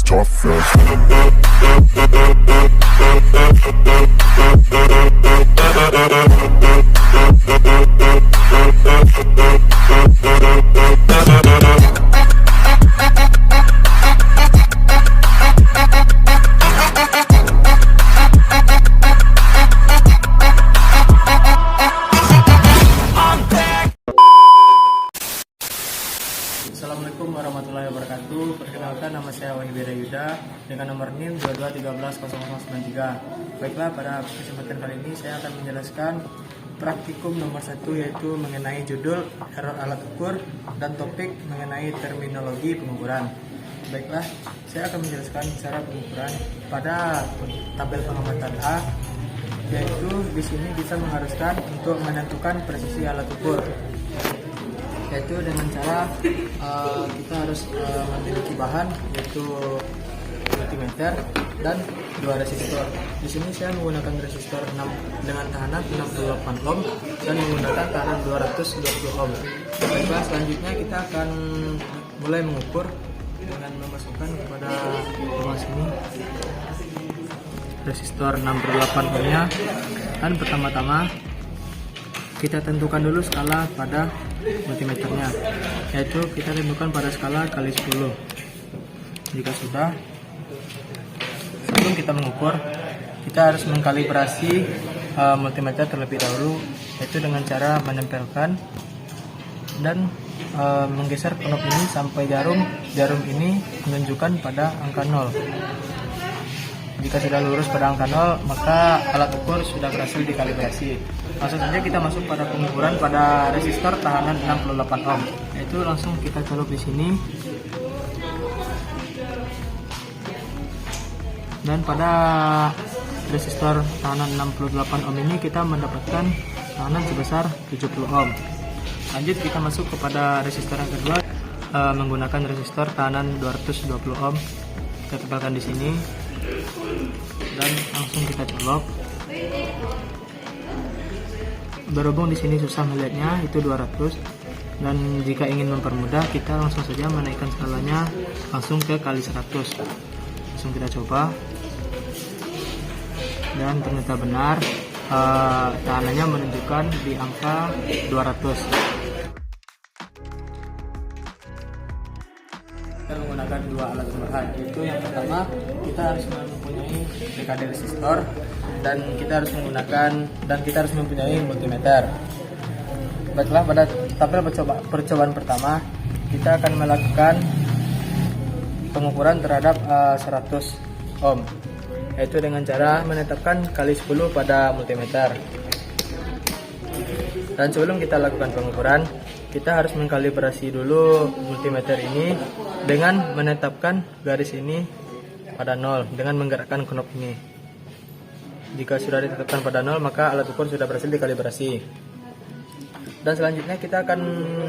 tough as. Assalamualaikum warahmatullahi wabarakatuh. Perkenalkan, nama saya Wanibira Yuda dengan nomor NIM 22130093. Baiklah, pada kesempatan kali ini saya akan menjelaskan praktikum nomor 1, yaitu mengenai judul error alat ukur dan topik mengenai terminologi pengukuran. Baiklah, saya akan menjelaskan cara pengukuran pada tabel pengamatan A, yaitu di sini kita mengharuskan untuk menentukan presisi alat ukur, yaitu dengan cara kita harus memiliki bahan, yaitu multimeter dan 2 resistor. Di sini saya menggunakan resistor 6 dengan tahanan 68 ohm dan menggunakan tahanan 220 ohm. Baiklah, selanjutnya kita akan mulai mengukur dengan memasukkan kepada ruang sini resistor 68 ohmnya. Dan pertama-tama kita tentukan dulu skala pada multimeternya, yaitu kita tentukan pada skala kali 10. Jika sudah, sebelum kita mengukur, kita harus mengkalibrasi multimeter terlebih dahulu, yaitu dengan cara menempelkan dan menggeser knob ini sampai jarum ini menunjukkan pada angka 0. Jika sudah lurus pada angka 0, maka alat ukur sudah berhasil dikalibrasi. Langsung saja kita masuk pada pengukuran pada resistor tahanan 68 ohm. Yaitu langsung kita colok di sini. Dan pada resistor tahanan 68 ohm ini kita mendapatkan tahanan sebesar 70 ohm. Lanjut kita masuk kepada resistor yang kedua menggunakan resistor tahanan 220 ohm. Kita tempelkan di sini dan langsung kita colok. Berhubung di sini susah melihatnya, itu 200, dan jika ingin mempermudah kita langsung saja menaikkan skalanya langsung ke kali 100. Langsung kita coba, dan ternyata benar, tahanannya menunjukkan di angka 200. Kita menggunakan 2 alat tambahan, yaitu yang pertama kita harus mempunyai dekade resistor dan kita harus mempunyai multimeter. Baiklah, pada tabel percobaan pertama kita akan melakukan pengukuran terhadap 100 ohm, yaitu dengan cara menetapkan kali 10 pada multimeter. Dan sebelum kita lakukan pengukuran, kita harus mengkalibrasi dulu multimeter ini dengan menetapkan garis ini pada 0 dengan menggerakkan knob ini. Jika sudah ditetapkan pada 0, maka alat ukur sudah berhasil dikalibrasi. Dan selanjutnya kita akan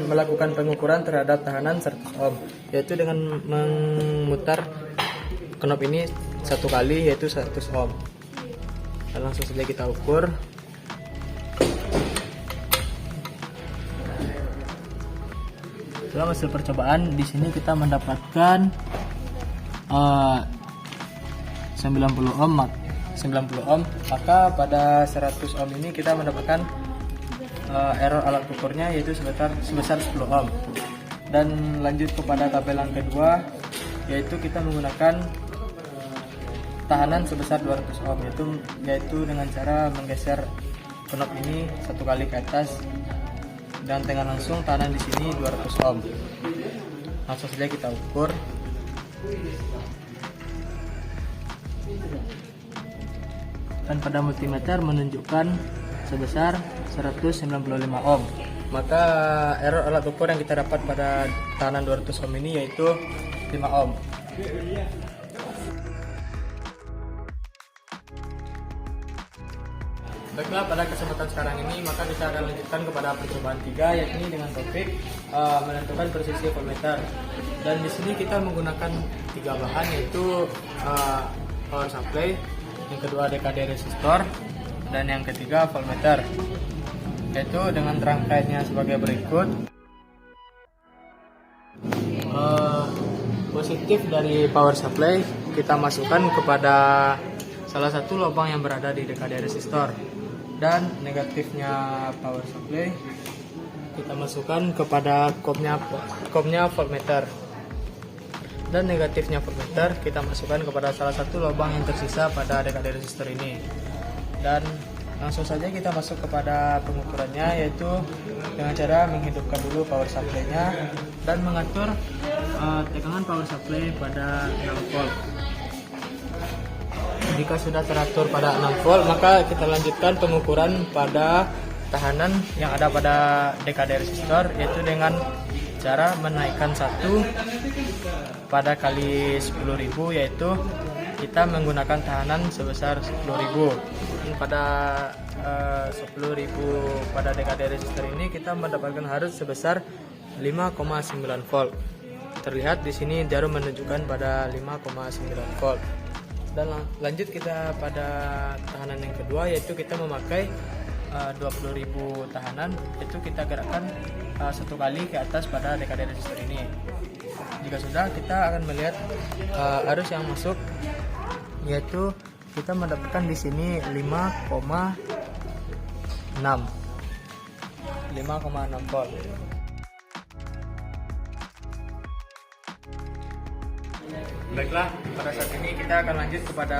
melakukan pengukuran terhadap tahanan 100 ohm, yaitu dengan memutar knob ini 1 kali, yaitu 100 ohm. Dan langsung saja kita ukur. Dalam hasil percobaan di sini kita mendapatkan 90 ohm, maka pada 100 ohm ini kita mendapatkan error alat ukurnya, yaitu sebesar 10 ohm. Dan lanjut kepada tabel yang kedua, yaitu kita menggunakan tahanan sebesar 200 ohm, yaitu dengan cara menggeser knob ini 1 kali ke atas dan dengan langsung tahanan di sini 200 ohm. Langsung saja kita ukur. Dan pada multimeter menunjukkan sebesar 195 ohm. Maka error alat ukur yang kita dapat pada tahanan 200 ohm ini yaitu 5 ohm. Baiklah, pada kesempatan sekarang ini maka kita akan lanjutkan kepada percobaan 3, yakni dengan topik menentukan presisi voltmeter. Dan di sini kita menggunakan 3 bahan, yaitu power supply, yang kedua dekade resistor, dan yang ketiga voltmeter. Yaitu dengan rangkaiannya sebagai berikut. positif dari power supply kita masukkan kepada salah satu lubang yang berada di DKD resistor, dan negatifnya power supply kita masukkan kepada kopnya voltmeter, dan negatifnya voltmeter kita masukkan kepada salah satu lubang yang tersisa pada DKD resistor ini. Dan langsung saja kita masuk kepada pengukurannya, yaitu dengan cara menghidupkan dulu power supply-nya dan mengatur tegangan power supply pada 6 volt. Jika sudah teratur pada 6 volt, maka kita lanjutkan pengukuran pada tahanan yang ada pada DKD resistor, yaitu dengan cara menaikkan 1 pada kali 10.000, yaitu kita menggunakan tahanan sebesar 10.000. Dan pada 10.000 pada DKD resistor ini kita mendapatkan arus sebesar 5,9 volt. Terlihat di sini jarum menunjukkan pada 5,9 volt. Dan lanjut kita pada tahanan yang kedua, yaitu kita memakai 20.000 tahanan, itu kita gerakkan 1 kali ke atas pada DKD resistor ini. Jika sudah, kita akan melihat arus yang masuk, yaitu kita mendapatkan di sini 5,6 volt. Baiklah, pada saat ini kita akan lanjut kepada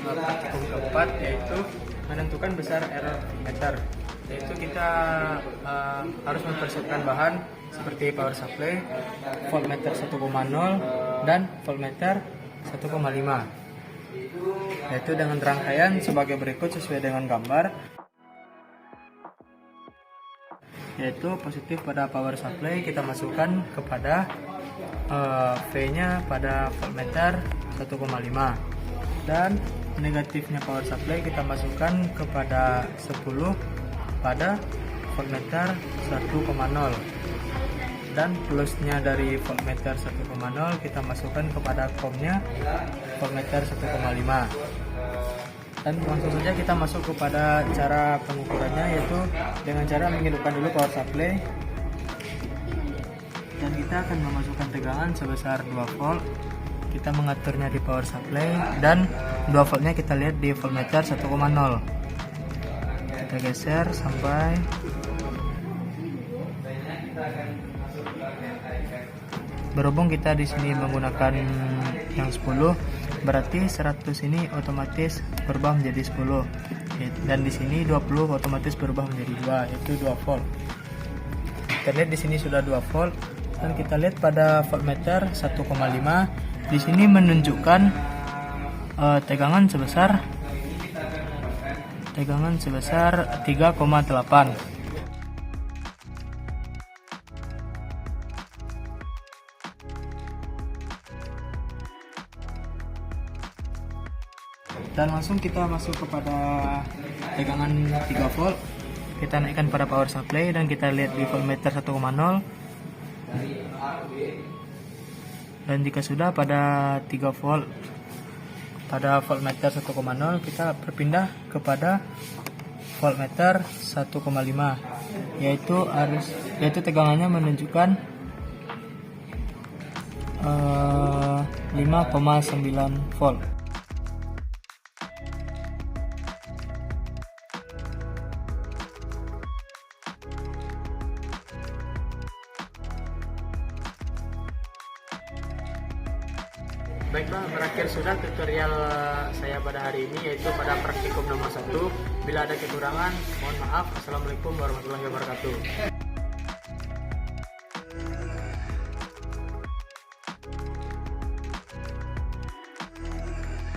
praktikum keempat, yaitu menentukan besar error meter. Yaitu kita harus mempersiapkan bahan seperti power supply, voltmeter 1,0 dan voltmeter 1,5. Yaitu dengan rangkaian sebagai berikut sesuai dengan gambar. Yaitu positif pada power supply kita masukkan kepada V-nya pada voltmeter 1,5, dan negatifnya power supply kita masukkan kepada 10 pada voltmeter 1,0, dan plusnya dari voltmeter 1,0 kita masukkan kepada komnya voltmeter 1,5. Dan langsung saja kita masuk kepada cara pengukurannya, yaitu dengan cara menghidupkan dulu power supply, dan kita akan memasukkan tegangan sebesar 2 volt. Kita mengaturnya di power supply, dan 2 voltnya kita lihat di voltmeter 1,0. Kita geser sampai berhubung kita di sini menggunakan yang 10, berarti 100 ini otomatis berubah menjadi 10, dan di sini 20 otomatis berubah menjadi 2, yaitu 2 volt. Kita lihat di sini sudah 2 volt, dan kita lihat pada voltmeter 1,5 di sini menunjukkan tegangan sebesar 3,8. Dan langsung kita masuk kepada tegangan 3 volt. Kita naikkan pada power supply, dan kita lihat di voltmeter 1,0. Dan jika sudah pada 3 volt pada voltmeter 1,0, kita berpindah kepada voltmeter 1,5, yaitu tegangannya menunjukkan 5,9 volt. Baiklah, berakhir sudah tutorial saya pada hari ini, yaitu pada praktikum nomor 1. Bila ada kekurangan, mohon maaf. Assalamualaikum warahmatullahi wabarakatuh.